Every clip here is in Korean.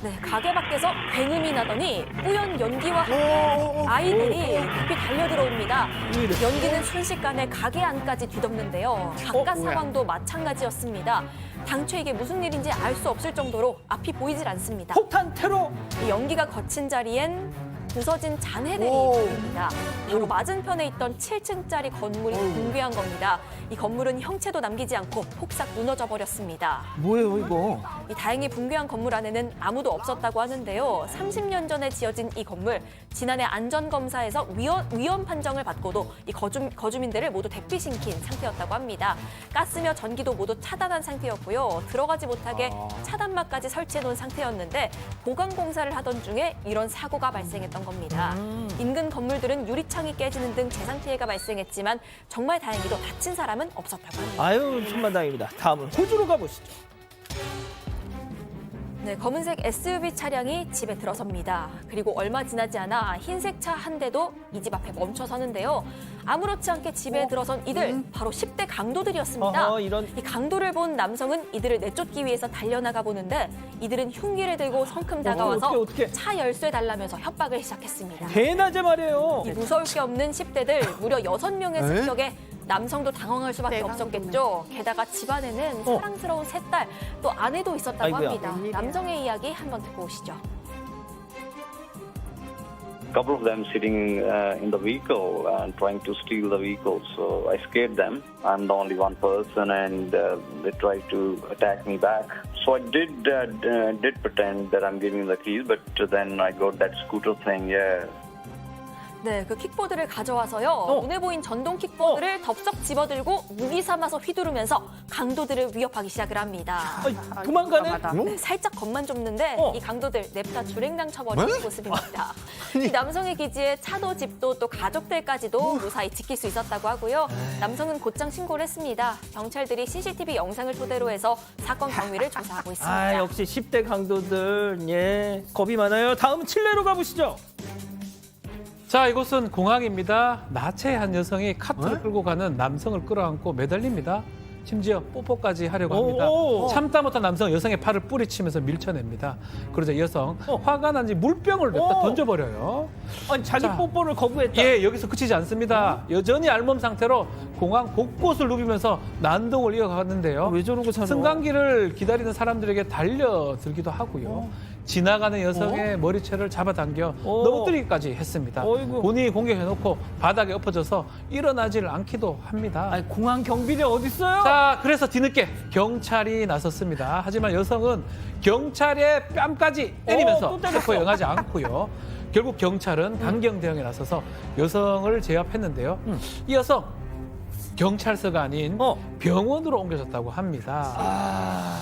네, 가게 밖에서 굉음이 나더니 뿌연 연기와 함께 아이들이 급히 달려들어옵니다. 연기는 순식간에 가게 안까지 뒤덮는데요. 바깥 상황도 마찬가지였습니다. 당초 이게 무슨 일인지 알 수 없을 정도로 앞이 보이질 않습니다. 폭탄 테러. 이 연기가 거친 자리엔 부서진 잔해들이 보입니다. 바로 맞은편에 있던 7층짜리 건물이 붕괴한 겁니다. 이 건물은 형체도 남기지 않고 폭삭 무너져 버렸습니다. 뭐예요 이거? 다행히 붕괴한 건물 안에는 아무도 없었다고 하는데요. 30년 전에 지어진 이 건물, 지난해 안전검사에서 위험 판정을 받고도 이 거주민들을 모두 대피시킨 상태였다고 합니다. 가스며 전기도 모두 차단한 상태였고요. 들어가지 못하게 차단막까지 설치해놓은 상태였는데 보강 공사를 하던 중에 이런 사고가 발생했던 겁니다. 인근 건물들은 유리창이 깨지는 등 재산 피해가 발생했지만 정말 다행히도 다친 사람은 없었다고 합니다. 아유 천만다행입니다. 다음은 호주로 가보시죠. 네, 검은색 SUV 차량이 집에 들어섭니다. 그리고 얼마 지나지 않아 흰색 차 한 대도 이 집 앞에 멈춰서는데요. 아무렇지 않게 집에 들어선 이들, 바로 10대 강도들이었습니다. 이 강도를 본 남성은 이들을 내쫓기 위해서 달려나가 보는데 이들은 흉기를 들고 성큼 다가와서 어떻게. 차 열쇠 달라면서 협박을 시작했습니다. 대낮에 말이에요. 이 무서울 게 없는 10대들 무려 6명의 습격에 남성도 당황할 수밖에 없었겠죠. 게다가 집안에는 사랑스러운 세 딸, 또 아내도 있었다고 아이고야. 합니다. 남성의 이야기 한번 듣고 오시죠. Couple of them sitting in the vehicle and trying to steal the vehicle. So I scared them. I'm the only one person, and they tried to attack me back. So I did pretend that I'm giving the keys, but then I got that scooter thing. Yeah. 네, 그 킥보드를 가져와서요. 눈에 보인 전동 킥보드를 덥석 집어들고 무기 삼아서 휘두르면서 강도들을 위협하기 시작을 합니다. 도망가네. 네, 살짝 겁만 줬는데 이 강도들 냅다 줄행당 쳐버리는 모습입니다. 이 남성의 기지에 차도 집도 또 가족들까지도 무사히 지킬 수 있었다고 하고요. 남성은 곧장 신고를 했습니다. 경찰들이 CCTV 영상을 토대로 해서 사건 경위를 조사하고 있습니다. 아 역시 10대 강도들 예 겁이 많아요. 다음은 칠레로 가보시죠. 자, 이곳은 공항입니다. 나체의 한 여성이 카트를 끌고 가는 남성을 끌어안고 매달립니다. 심지어 뽀뽀까지 하려고 합니다. 참다 못한 남성 여성의 팔을 뿌리치면서 밀쳐냅니다. 그러자 이 여성 화가 난지 물병을 냅다 던져버려요. 아니 자기 자, 뽀뽀를 거부했다. 예, 여기서 그치지 않습니다. 여전히 알몸 상태로 공항 곳곳을 누비면서 난동을 이어갔는데요. 왜 저러고 사는 승강기를 기다리는 사람들에게 달려들기도 하고요. 지나가는 여성의 머리채를 잡아당겨 넘어뜨리기까지 했습니다. 본인이 공격해놓고 바닥에 엎어져서 일어나지를 않기도 합니다. 아니 공항 경비대 어디 있어요? 자, 그래서 뒤늦게 경찰이 나섰습니다. 하지만 여성은 경찰의 뺨까지 때리면서 체포에 응하지 않고요. 결국 경찰은 강경 대응에 나서서 여성을 제압했는데요. 이 여성 경찰서가 아닌 병원으로 옮겨졌다고 합니다.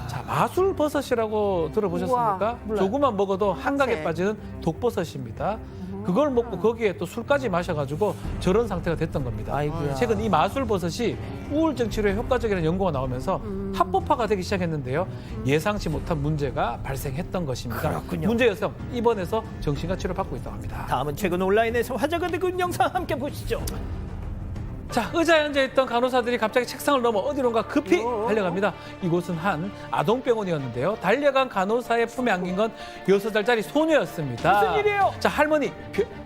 자, 마술버섯이라고 들어보셨습니까? 조금만 먹어도 한강에 빠지는 독버섯입니다. 그걸 먹고 거기에 또 술까지 마셔가지고 저런 상태가 됐던 겁니다. 아이고야. 최근 이 마술버섯이 우울증 치료에 효과적이라는 연구가 나오면서 합법화가 되기 시작했는데요. 예상치 못한 문제가 발생했던 것입니다. 그렇군요. 문제 여성 입원해서 정신과 치료받고 있다고 합니다. 다음은 최근 온라인에서 화제가 되고 있는 영상 함께 보시죠. 자, 의자에 앉아있던 간호사들이 갑자기 책상을 넘어 어디론가 급히 달려갑니다. 이곳은 한 아동병원이었는데요. 달려간 간호사의 품에 안긴 건 6살짜리 소녀였습니다. 무슨 일이에요? 자, 할머니,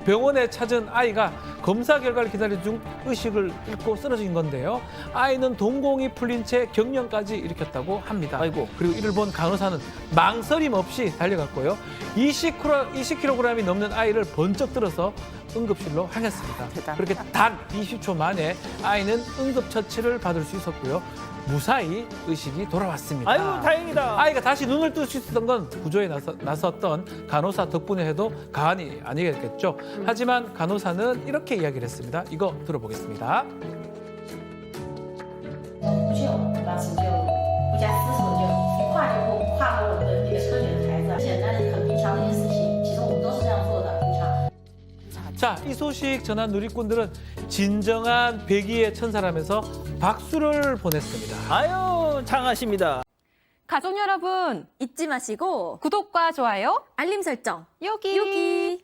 병원에 찾은 아이가 검사 결과를 기다리는 중 의식을 잃고 쓰러진 건데요. 아이는 동공이 풀린 채 경련까지 일으켰다고 합니다. 아이고. 그리고 이를 본 간호사는 망설임 없이 달려갔고요. 20kg이 넘는 아이를 번쩍 들어서 응급실로 향했습니다. 그렇게 단 20초 만에 아이는 응급처치를 받을 수 있었고요. 무사히 의식이 돌아왔습니다. 아유 다행이다. 아이가 다시 눈을 뜰 수 있었던 건 구조에 나섰던 간호사 덕분에 해도 과언이 아니겠죠. 하지만 간호사는 이렇게 이야기를 했습니다. 이거 들어보겠습니다. 不久，当时就不加思索就跨过我们的那个车里的孩子，简单的很平常的一件事情，其实我们都是这样做的，平常。 자, 이 소식 전한 누리꾼들은 진정한 백의의 천사라면서 박수를 보냈습니다. 아유 장하십니다. 가족 여러분 잊지 마시고 구독과 좋아요 알림 설정 여기.